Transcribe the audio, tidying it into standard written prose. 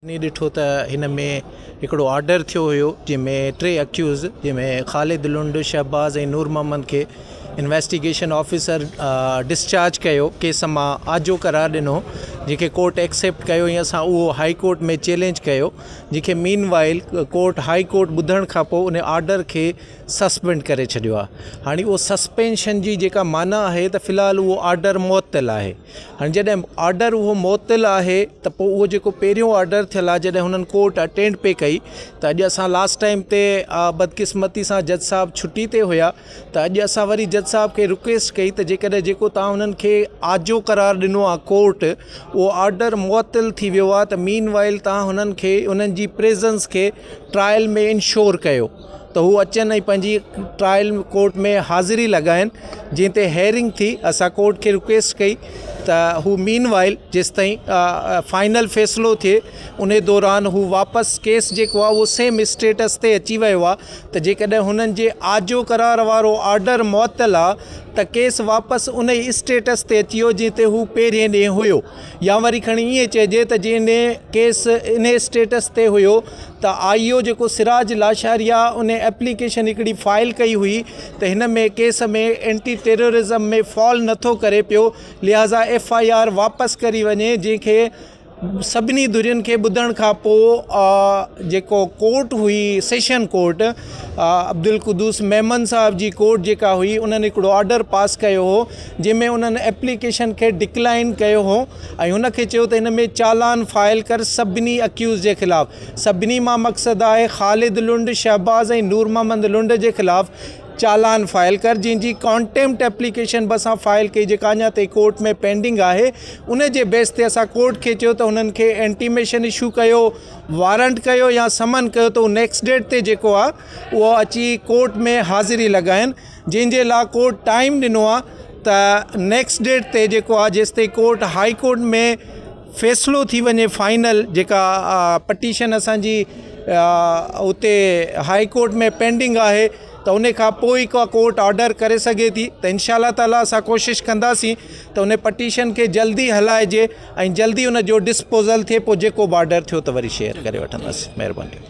ॾिठो त हिन में हिकिड़ो ऑर्डर थियो हुयो जंहिंमें 3 अक्यूज़ जंहिंमें ख़ालिद लुंड शहबाज़ ऐं नूर मोहम्मद खे इन्वेस्टिगेशन ऑफिसर डिस्चार्ज कयो केस मां आजो करार ॾिनो जंहिंखे कोर्ट एक्सेप्ट कयो ऐं असां उहो हाई कोर्ट में चैलेंज कयो जंहिंखे mean while court high court ॿुधण खां पोइ उन ऑर्डर खे सस्पेंड करे छॾियो आहे। हाणे उहो सस्पेंशन जी जेका माना आहे त फ़िलहालु उहो ऑर्डर मुअत्तल आहे। हाणे जॾहिं ऑर्डर उहो मुअत्तल आहे त पोइ उहो जेको पहिरियों ऑर्डर थियल आहे जॾहिं हुननि कोर्ट अटेंड पे कई त अॼु असां लास्ट टाइम ते बदकिस्मती सां जज साहब छुट्टी ते हुया त अॼु असां वरी जज साहब खे रिक्वेस्ट कई त जेकॾहिं जेको तव्हां हुननि खे आजो करार ॾिनो आहे कोर्ट उहो ऑर्डर मुअत्तल थी वियो आहे त मीन वाइल तव्हां हुननि खे उन्हनि जी प्रेजेंस खे ट्रायल में इंश्योर कयो त हू अचनि ऐं पंहिंजी ट्रायल कोर्ट में हाज़िरी लॻाइनि जंहिं ते हेयरिंग थी। असां कोर्ट खे रिक्वेस्ट कई त हू मीन वाइल जेसि ताईं फाइनल फ़ैसिलो थिए उन दौरान हू वापसि केस जेको आहे उहो सेम स्टेटस ते अची वियो आहे त जेकॾहिं हुननि जे आजो करार वारो ऑर्डर मुअत्तल आहे त केस वापसि उन ई स्टेटस ते अची वियो जंहिं ते हू पहिरिएं ॾींहुं हुयो या वरी खणी ईअं चइजे त जंहिं केस इन स्टेटस ते हुयो त IO जेको सिराज लाशारिया उन एप्लीकेशन हिकिड़ी फ़ाइल कई हुई त हिन में केस में एंटी टेररिज़म में फॉल नथो करे पियो लिहाज़ा FIR वापसि करी वञे जंहिंखे सभिनी धुरियुनि खे ॿुधण खां पोइ जेको कोर्ट हुई सेशन कोर्ट अब्दुल कुदूस मेमन साहब जी कोर्ट जेका हुई उन्हनि हिकिड़ो ऑर्डर पास कयो हो जंहिंमें उन्हनि एप्लीकेशन खे डिक्लाइन कयो हो ऐं हुनखे चयो त हिन में चालान फ़ाइल कर सभिनी अक्यूज़ जे ख़िलाफ़ु। सभिनी मां मक़सदु आहे ख़ालिद लुंड शहबाज़ ऐं नूर मोहम्मद लुंड जे ख़िलाफ़ु चालान फ़ाइल कर जंहिंजी कॉन्टेम्प्ट एप्लीकेशन बि असां फ़ाइल कई जेका अञा ताईं कोर्ट में पेंडिंग आहे। उन जे बेस ते असां कोर्ट खे चयो त हुननि खे एंटीमेशन इशू कयो वारंट कयो या समन कयो त उहो नेक्स्ट डेट ते जेको आहे उहो अची कोर्ट में हाज़िरी लॻाइनि जंहिंजे लाइ कोर्ट टाइम ॾिनो आहे त नेक्स्ट डेट ते जेको आहे जेसि ताईं कोर्ट हाई कोर्ट में फ़ैसिलो थी वञे फाइनल जेका पटीशन असांजी उते हाई कोर्ट में पेंडिंग आहे त उन खां पोइ का कोर्ट ऑर्डर करे सघे थी त इंशाअल्लाह ताला असां कोशिशि कंदासीं त उन पटीशन खे जल्दी हलाइजे ऐं जल्दी उन जो डिस्पोज़ल थिए पोइ जेको बि ऑर्डर थियो त वरी शेयर करे वठंदासीं। महिरबानी।